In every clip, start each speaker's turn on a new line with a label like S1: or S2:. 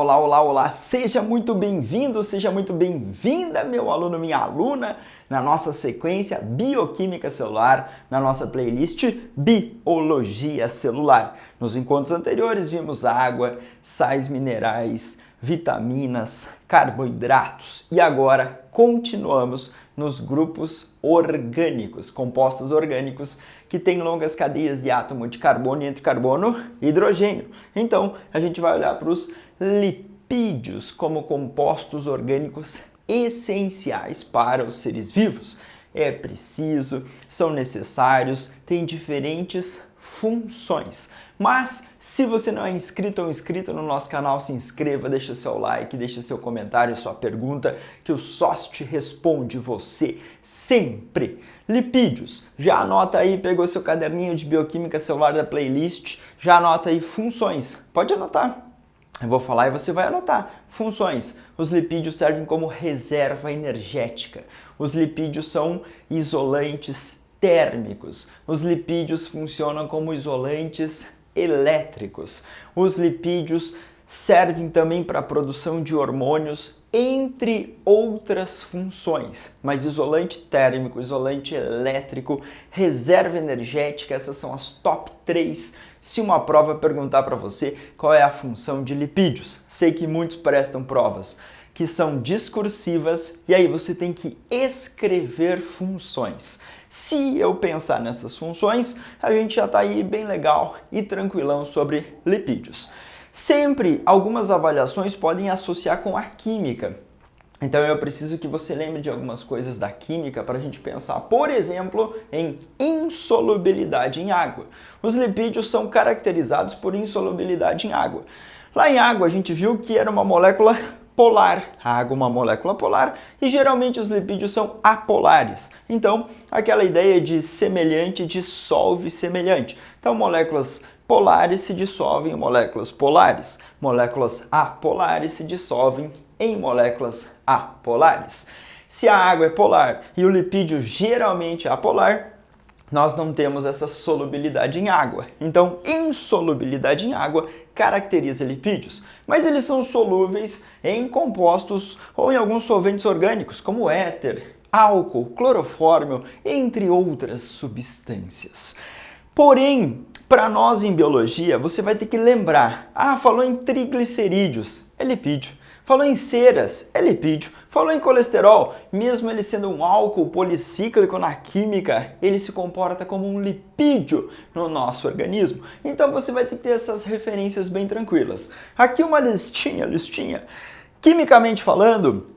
S1: olá, olá, olá! Seja muito bem-vindo, seja muito bem-vinda, meu aluno, minha aluna, na nossa sequência Bioquímica Celular, na nossa playlist Biologia Celular. Nos encontros anteriores vimos água, sais minerais, vitaminas, carboidratos e agora continuamos nos grupos orgânicos, compostos orgânicos que têm longas cadeias de átomo de carbono e entre carbono e hidrogênio. Então, a gente vai olhar para os lipídios como compostos orgânicos essenciais para os seres vivos. É preciso, são necessários, têm diferentes funções. Mas, se você não é inscrito ou inscrita no nosso canal, se inscreva, deixa o seu like, deixa seu comentário, sua pergunta, que o sócio te responde você sempre. Lipídios, já anota aí, pegou seu caderninho de bioquímica celular da playlist, já anota aí funções, pode anotar. Eu vou falar e você vai anotar. Funções. Os lipídios servem como reserva energética. Os lipídios são isolantes térmicos. Os lipídios funcionam como isolantes elétricos. Os lipídios servem também para a produção de hormônios, entre outras funções. Mas isolante térmico, isolante elétrico, reserva energética, essas são as top 3. Se uma prova perguntar para você qual é a função de lipídios, sei que muitos prestam provas que são discursivas e aí você tem que escrever funções. Se eu pensar nessas funções, a gente já está aí bem legal e tranquilão sobre lipídios. Sempre algumas avaliações podem associar com a química. Então eu preciso que você lembre de algumas coisas da química para a gente pensar, por exemplo, em insolubilidade em água. Os lipídios são caracterizados por insolubilidade em água. Lá em água a gente viu que era uma molécula polar. A água é uma molécula polar e geralmente os lipídios são apolares. Então, aquela ideia de semelhante dissolve semelhante. Então, moléculas polares se dissolvem em moléculas polares. Moléculas apolares se dissolvem em moléculas apolares. Se a água é polar e o lipídio geralmente é apolar, nós não temos essa solubilidade em água. Então, insolubilidade em água caracteriza lipídios, mas eles são solúveis em compostos ou em alguns solventes orgânicos, como éter, álcool, clorofórmio, entre outras substâncias. Porém, para nós em biologia, você vai ter que lembrar, falou em triglicerídeos, é lipídio. Falou em ceras, é lipídio. Falou em colesterol, mesmo ele sendo um álcool policíclico na química, ele se comporta como um lipídio no nosso organismo. Então você vai ter que ter essas referências bem tranquilas. Aqui uma listinha. Quimicamente falando,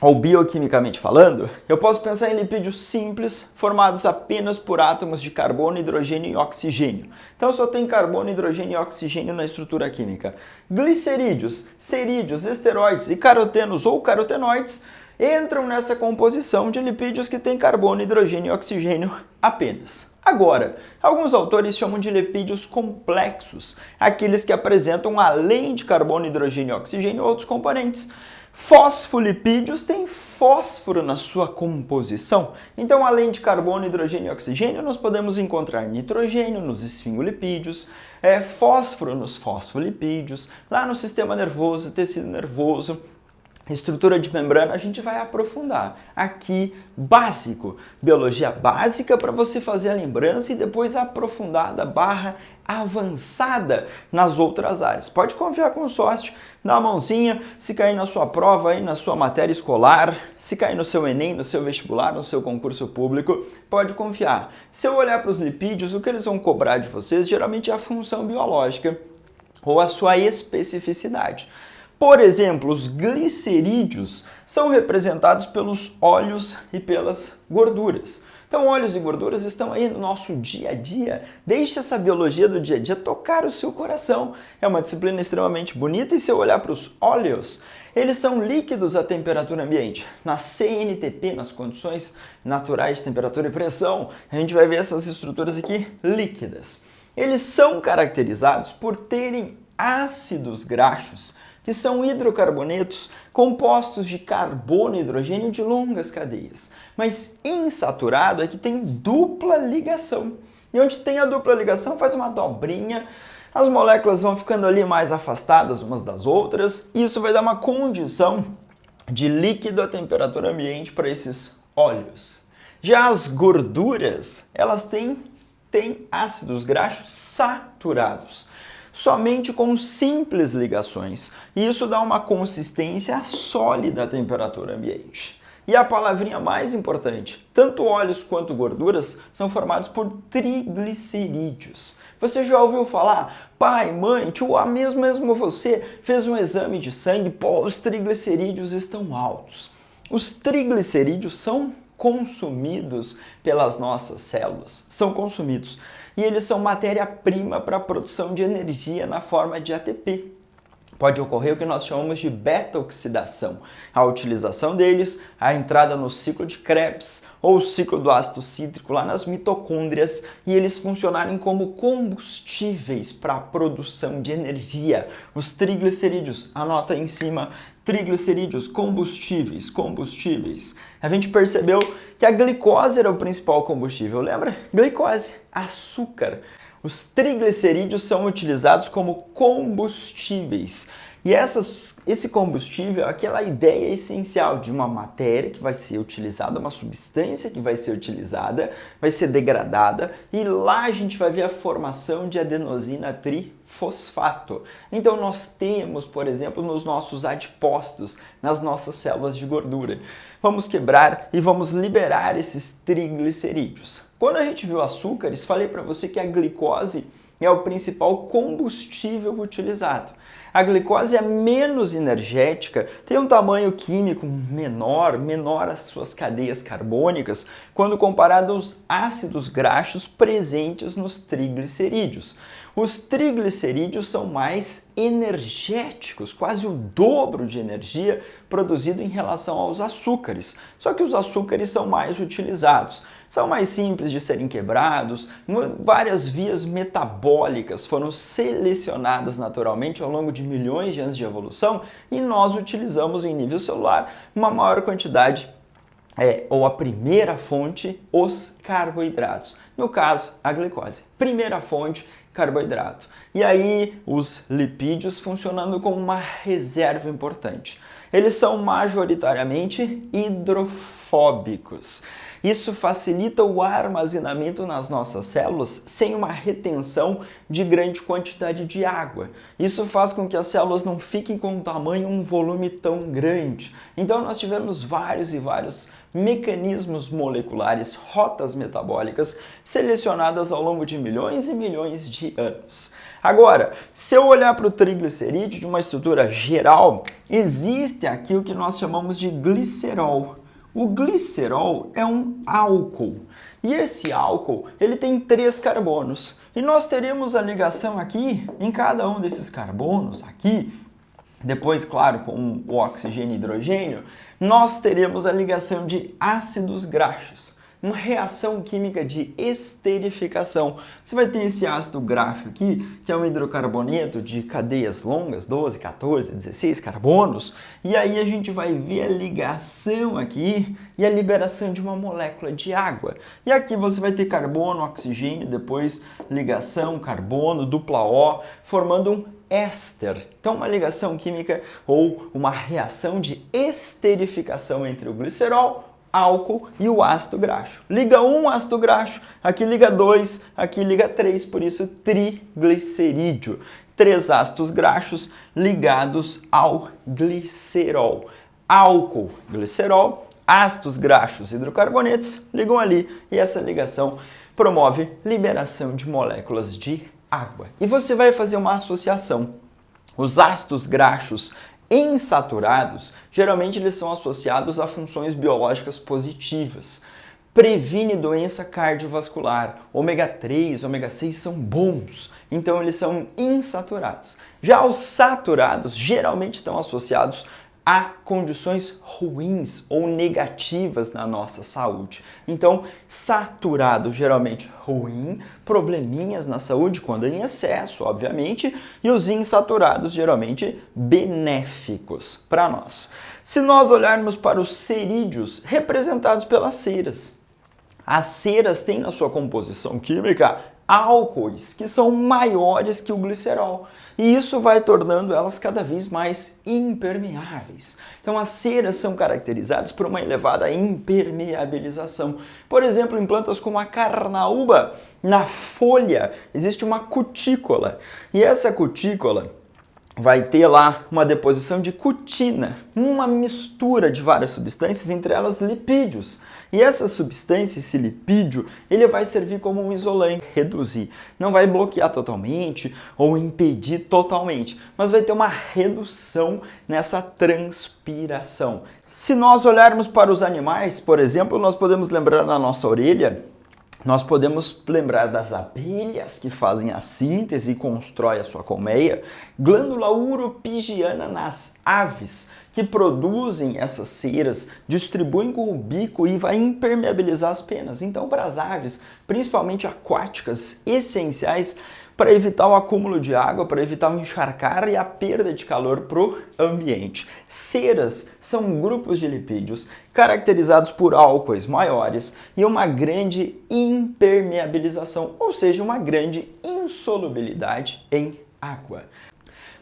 S1: ou bioquimicamente falando, eu posso pensar em lipídios simples, formados apenas por átomos de carbono, hidrogênio e oxigênio. Então só tem carbono, hidrogênio e oxigênio na estrutura química. Glicerídeos, cerídeos, esteroides e carotenos ou carotenoides entram nessa composição de lipídios que tem carbono, hidrogênio e oxigênio apenas. Agora, alguns autores chamam de lipídios complexos, aqueles que apresentam além de carbono, hidrogênio e oxigênio outros componentes. Fosfolipídios têm fósforo na sua composição. Então, além de carbono, hidrogênio e oxigênio, nós podemos encontrar nitrogênio nos esfingolipídios, fósforo nos fosfolipídios, lá no sistema nervoso, tecido nervoso, estrutura de membrana, a gente vai aprofundar. Aqui, básico, biologia básica para você fazer a lembrança e depois aprofundada / avançada nas outras áreas. Pode confiar com o sócio, dá a mãozinha, se cair na sua prova, aí, na sua matéria escolar, se cair no seu Enem, no seu vestibular, no seu concurso público, pode confiar. Se eu olhar para os lipídios, o que eles vão cobrar de vocês geralmente é a função biológica ou a sua especificidade. Por exemplo, os glicerídeos são representados pelos óleos e pelas gorduras. Então, óleos e gorduras estão aí no nosso dia a dia. Deixe essa biologia do dia a dia tocar o seu coração. É uma disciplina extremamente bonita e se eu olhar para os óleos, eles são líquidos à temperatura ambiente. Na CNTP, nas condições naturais de temperatura e pressão, a gente vai ver essas estruturas aqui líquidas. Eles são caracterizados por terem ácidos graxos, que são hidrocarbonetos compostos de carbono e hidrogênio de longas cadeias. Mas insaturado é que tem dupla ligação. E onde tem a dupla ligação faz uma dobrinha, as moléculas vão ficando ali mais afastadas umas das outras, e isso vai dar uma condição de líquido à temperatura ambiente para esses óleos. Já as gorduras, elas têm ácidos graxos saturados, somente com simples ligações, e isso dá uma consistência sólida à temperatura ambiente. E a palavrinha mais importante, tanto óleos quanto gorduras são formados por triglicerídeos. Você já ouviu falar? Pai, mãe, tio, mesmo você fez um exame de sangue, pô, os triglicerídeos estão altos. Os triglicerídeos são consumidos pelas nossas células, são consumidos. E eles são matéria-prima para a produção de energia na forma de ATP. Pode ocorrer o que nós chamamos de beta-oxidação, a utilização deles, a entrada no ciclo de Krebs ou o ciclo do ácido cítrico lá nas mitocôndrias e eles funcionarem como combustíveis para a produção de energia. Os triglicerídeos, anota aí em cima, triglicerídeos, combustíveis. A gente percebeu que a glicose era o principal combustível, lembra? Glicose, açúcar. Os triglicerídeos são utilizados como combustíveis. E esse combustível é aquela ideia essencial de uma matéria que vai ser utilizada, uma substância que vai ser utilizada, vai ser degradada e lá a gente vai ver a formação de adenosina trifosfato. Então nós temos, por exemplo, nos nossos adipócitos, nas nossas células de gordura. Vamos quebrar e vamos liberar esses triglicerídeos. Quando a gente viu açúcares, falei para você que a glicose é o principal combustível utilizado. A glicose é menos energética, tem um tamanho químico menor as suas cadeias carbônicas, quando comparado aos ácidos graxos presentes nos triglicerídeos. Os triglicerídeos são mais energéticos, quase o dobro de energia produzido em relação aos açúcares. Só que os açúcares são mais utilizados, são mais simples de serem quebrados, várias vias metabólicas foram selecionadas naturalmente ao longo de milhões de anos de evolução e nós utilizamos em nível celular uma maior quantidade ou a primeira fonte, os carboidratos. No caso, a glicose. Primeira fonte, carboidrato. E aí, os lipídios funcionando como uma reserva importante. Eles são majoritariamente hidrofóbicos. Isso facilita o armazenamento nas nossas células sem uma retenção de grande quantidade de água. Isso faz com que as células não fiquem com um volume tão grande. Então nós tivemos vários mecanismos moleculares, rotas metabólicas selecionadas ao longo de milhões e milhões de anos. Agora, se eu olhar para o triglicerídeo de uma estrutura geral, existe aqui o que nós chamamos de glicerol. O glicerol é um álcool e esse álcool ele tem 3 carbonos e nós teremos a ligação aqui em cada um desses carbonos aqui. Depois, claro, com o oxigênio e hidrogênio, nós teremos a ligação de ácidos graxos, uma reação química de esterificação. Você vai ter esse ácido graxo aqui, que é um hidrocarboneto de cadeias longas, 12, 14, 16 carbonos, e aí a gente vai ver a ligação aqui e a liberação de uma molécula de água. E aqui você vai ter carbono, oxigênio, depois ligação, carbono, dupla O, formando um éster. Então, uma ligação química ou uma reação de esterificação entre o glicerol, álcool e o ácido graxo. Liga 1 ácido graxo, aqui liga 2, aqui liga 3, por isso triglicerídeo. 3 ácidos graxos ligados ao glicerol. Álcool, glicerol, ácidos graxos, hidrocarbonetos ligam ali e essa ligação promove liberação de moléculas de água. E você vai fazer uma associação. Os ácidos graxos insaturados, geralmente eles são associados a funções biológicas positivas. Previne doença cardiovascular. Ômega 3, ômega 6 são bons, então eles são insaturados. Já os saturados geralmente estão associados a condições ruins ou negativas na nossa saúde. Então, saturado geralmente ruim, probleminhas na saúde quando em excesso, obviamente, e os insaturados geralmente benéficos para nós. Se nós olharmos para os cerídeos representados pelas ceras, as ceras têm na sua composição química álcoois que são maiores que o glicerol. E isso vai tornando elas cada vez mais impermeáveis. Então as ceras são caracterizadas por uma elevada impermeabilização. Por exemplo, em plantas como a carnaúba, na folha existe uma cutícula. E essa cutícula vai ter lá uma deposição de cutina, uma mistura de várias substâncias, entre elas lipídios. E essa substância, esse lipídio, ele vai servir como um isolante, reduzir. Não vai bloquear totalmente ou impedir totalmente, mas vai ter uma redução nessa transpiração. Se nós olharmos para os animais, por exemplo, nós podemos lembrar na nossa orelha, nós podemos lembrar das abelhas que fazem a síntese e constroem a sua colmeia, glândula uropigiana nas aves, que produzem essas ceras, distribuem com o bico e vai impermeabilizar as penas. Então, para as aves, principalmente aquáticas, essenciais para evitar o acúmulo de água, para evitar o encharcar e a perda de calor para o ambiente. Ceras são grupos de lipídios caracterizados por álcoois maiores e uma grande impermeabilização, ou seja, uma grande insolubilidade em água.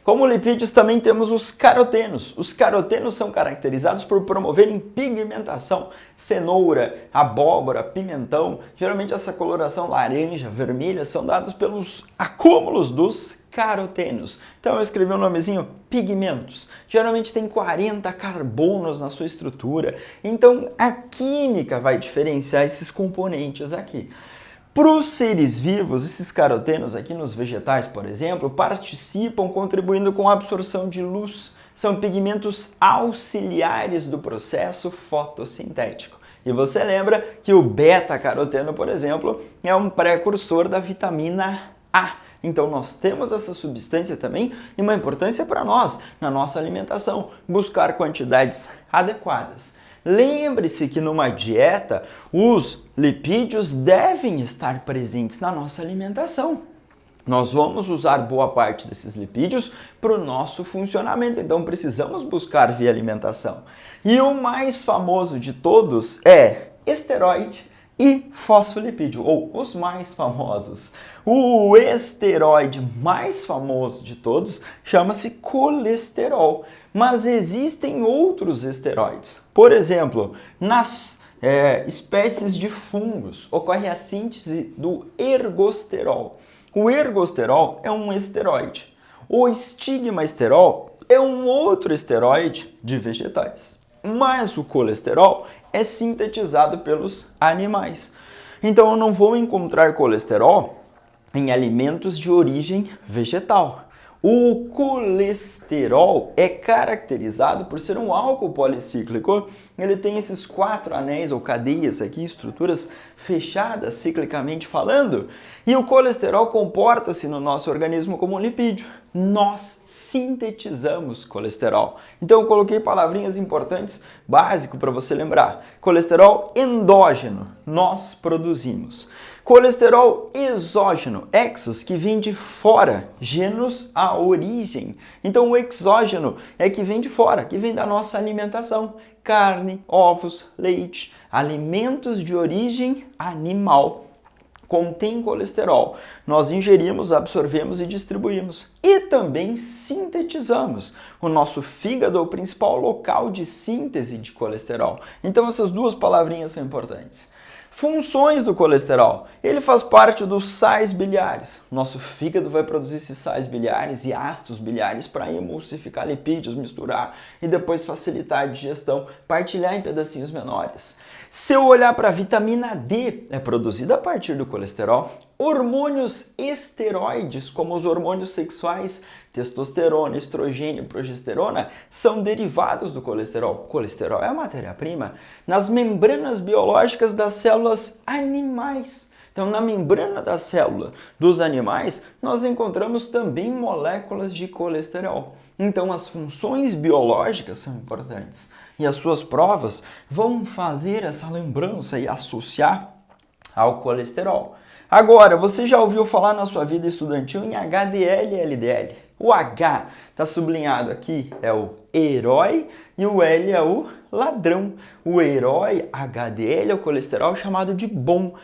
S1: Como lipídios, também temos os carotenos. Os carotenos são caracterizados por promoverem pigmentação. Cenoura, abóbora, pimentão, geralmente essa coloração laranja, vermelha, são dados pelos acúmulos dos carotenos. Então eu escrevi o nomezinho pigmentos. Geralmente tem 40 carbonos na sua estrutura. Então a química vai diferenciar esses componentes aqui. Para os seres vivos, esses carotenos aqui nos vegetais, por exemplo, participam contribuindo com a absorção de luz. São pigmentos auxiliares do processo fotossintético. E você lembra que o beta-caroteno, por exemplo, é um precursor da vitamina A. Então nós temos essa substância também e uma importância para nós, na nossa alimentação, buscar quantidades adequadas. Lembre-se que numa dieta, os lipídios devem estar presentes na nossa alimentação. Nós vamos usar boa parte desses lipídios para o nosso funcionamento, então precisamos buscar via alimentação. E o mais famoso de todos é esteroide e fosfolipídio, ou os mais famosos. O esteroide mais famoso de todos chama-se colesterol, mas existem outros esteroides. Por exemplo, nas espécies de fungos ocorre a síntese do ergosterol. O ergosterol é um esteroide. O estigmasterol é um outro esteroide de vegetais. Mas o colesterol é sintetizado pelos animais. Então eu não vou encontrar colesterol em alimentos de origem vegetal. O colesterol é caracterizado por ser um álcool policíclico. Ele tem esses 4 anéis ou cadeias aqui, estruturas fechadas ciclicamente falando. E o colesterol comporta-se no nosso organismo como um lipídio. Nós sintetizamos colesterol. Então eu coloquei palavrinhas importantes, básico para você lembrar. Colesterol endógeno, nós produzimos. Colesterol exógeno, exos, que vem de fora, genos, a origem. Então o exógeno é que vem de fora, que vem da nossa alimentação. Carne, ovos, leite, alimentos de origem animal contém colesterol. Nós ingerimos, absorvemos e distribuímos. E também sintetizamos. O nosso fígado é o principal local de síntese de colesterol. Então essas duas palavrinhas são importantes. Funções do colesterol. Ele faz parte dos sais biliares. Nosso fígado vai produzir esses sais biliares e ácidos biliares para emulsificar lipídios, misturar e depois facilitar a digestão, partilhar em pedacinhos menores. Se eu olhar para a vitamina D, é produzida a partir do colesterol. Hormônios esteroides, como os hormônios sexuais, testosterona, estrogênio e progesterona, são derivados do colesterol. O colesterol é a matéria-prima nas membranas biológicas das células animais. Então, na membrana da célula dos animais, nós encontramos também moléculas de colesterol. Então, as funções biológicas são importantes e as suas provas vão fazer essa lembrança e associar ao colesterol. Agora, você já ouviu falar na sua vida estudantil em HDL e LDL? O H está sublinhado aqui, é o herói, e o L é o ladrão. O herói HDL é o colesterol chamado de bom.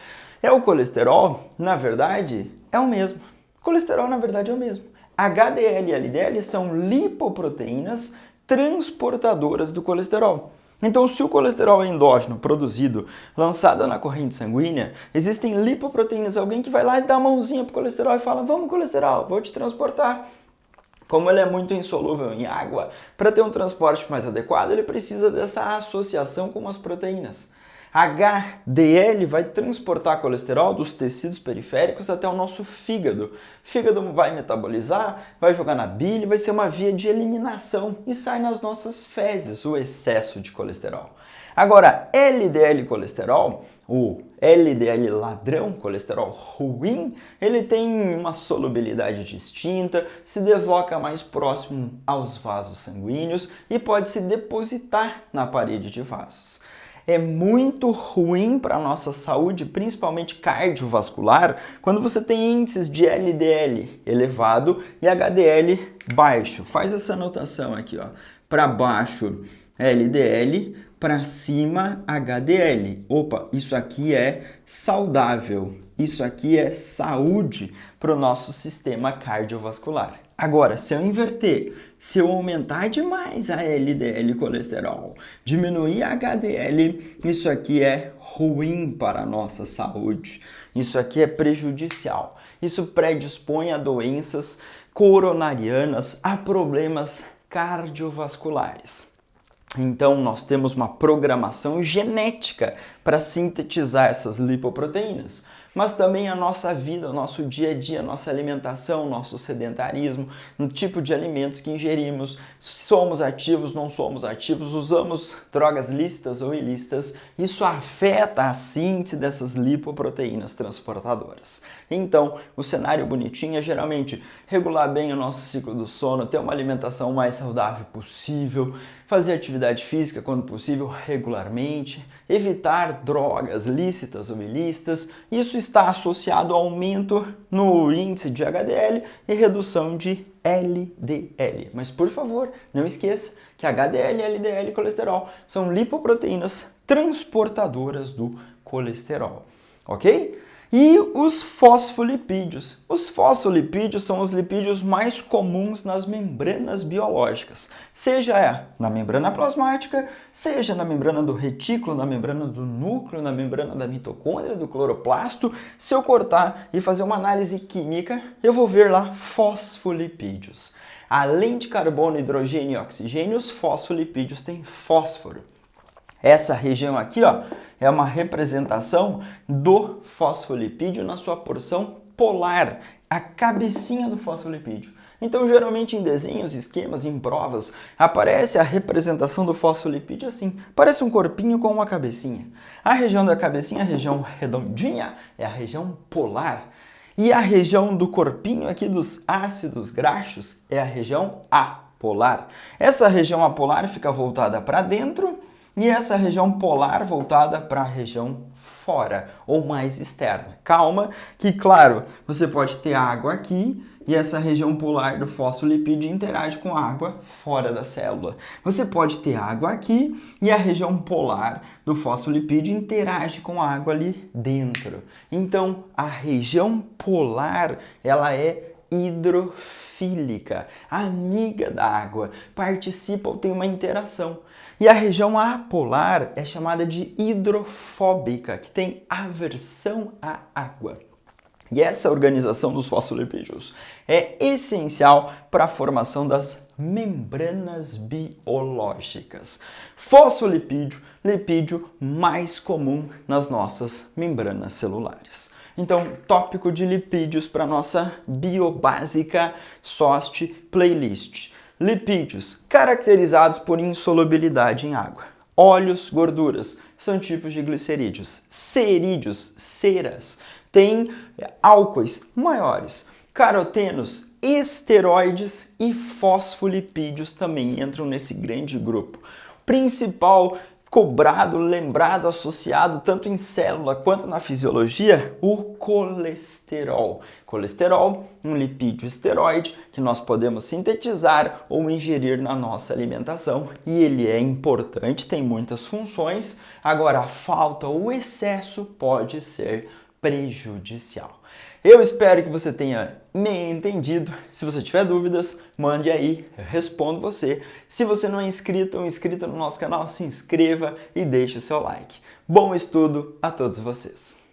S1: É o colesterol? Na verdade, é o mesmo. Colesterol, na verdade, é o mesmo. HDL e LDL são lipoproteínas transportadoras do colesterol. Então, se o colesterol é endógeno, produzido, lançado na corrente sanguínea, existem lipoproteínas, alguém que vai lá e dá a mãozinha pro colesterol e fala: vamos colesterol, vou te transportar. Como ele é muito insolúvel em água, para ter um transporte mais adequado, ele precisa dessa associação com as proteínas. HDL vai transportar colesterol dos tecidos periféricos até o nosso fígado. O fígado vai metabolizar, vai jogar na bile, vai ser uma via de eliminação e sai nas nossas fezes o excesso de colesterol. Agora, LDL colesterol, o LDL ladrão, colesterol ruim, ele tem uma solubilidade distinta, se desloca mais próximo aos vasos sanguíneos e pode se depositar na parede de vasos. É muito ruim para a nossa saúde, principalmente cardiovascular, quando você tem índices de LDL elevado e HDL baixo. Faz essa anotação aqui, ó. Para baixo LDL, para cima HDL. Opa, isso aqui é saudável. Isso aqui é saúde para o nosso sistema cardiovascular. Agora, se eu inverter, se eu aumentar demais a LDL colesterol, diminuir a HDL, isso aqui é ruim para a nossa saúde. Isso aqui é prejudicial. Isso predispõe a doenças coronarianas, a problemas cardiovasculares. Então, nós temos uma programação genética para sintetizar essas lipoproteínas, mas também a nossa vida, o nosso dia a dia, a nossa alimentação, nosso sedentarismo, no tipo de alimentos que ingerimos, somos ativos, não somos ativos, usamos drogas lícitas ou ilícitas, isso afeta a síntese dessas lipoproteínas transportadoras. Então, o cenário bonitinho é geralmente regular bem o nosso ciclo do sono, ter uma alimentação mais saudável possível, fazer atividade física quando possível regularmente, evitar drogas lícitas ou ilícitas. Isso está associado ao aumento no índice de HDL e redução de LDL. Mas por favor, não esqueça que HDL, LDL e colesterol são lipoproteínas transportadoras do colesterol, ok? E os fosfolipídios. Os fosfolipídios são os lipídios mais comuns nas membranas biológicas, seja na membrana plasmática, seja na membrana do retículo, na membrana do núcleo, na membrana da mitocôndria, do cloroplasto. Se eu cortar e fazer uma análise química, eu vou ver lá fosfolipídios. Além de carbono, hidrogênio e oxigênio, os fosfolipídios têm fósforo. Essa região aqui, ó, é uma representação do fosfolipídio na sua porção polar, a cabecinha do fosfolipídio. Então, geralmente em desenhos, esquemas, em provas, aparece a representação do fosfolipídio assim, parece um corpinho com uma cabecinha. A região da cabecinha, a região redondinha, é a região polar. E a região do corpinho aqui dos ácidos graxos é a região apolar. Essa região apolar fica voltada para dentro, e essa região polar voltada para a região fora, ou mais externa. Calma, que claro, você pode ter água aqui, e essa região polar do fosfolipídio interage com a água fora da célula. Você pode ter água aqui, e a região polar do fosfolipídio interage com a água ali dentro. Então, a região polar, ela é hidrofílica, amiga da água, participa ou tem uma interação. E a região apolar é chamada de hidrofóbica, que tem aversão à água. E essa organização dos fosfolipídios é essencial para a formação das membranas biológicas. Fosfolipídio, lipídio mais comum nas nossas membranas celulares. Então, tópico de lipídios para a nossa biobásica SOST playlist. Lipídios, caracterizados por insolubilidade em água. Óleos, gorduras, são tipos de glicerídeos. Cerídeos, ceras, têm álcoois maiores. Carotenos, esteroides e fosfolipídios também entram nesse grande grupo. Principal cobrado, lembrado, associado tanto em célula quanto na fisiologia, o colesterol. Colesterol, um lipídio esteroide que nós podemos sintetizar ou ingerir na nossa alimentação, e ele é importante, tem muitas funções. Agora, a falta ou o excesso pode ser prejudicial. Eu espero que você tenha me entendido. Se você tiver dúvidas, mande aí, eu respondo você. Se você não é inscrito ou inscrita no nosso canal, se inscreva e deixe o seu like. Bom estudo a todos vocês!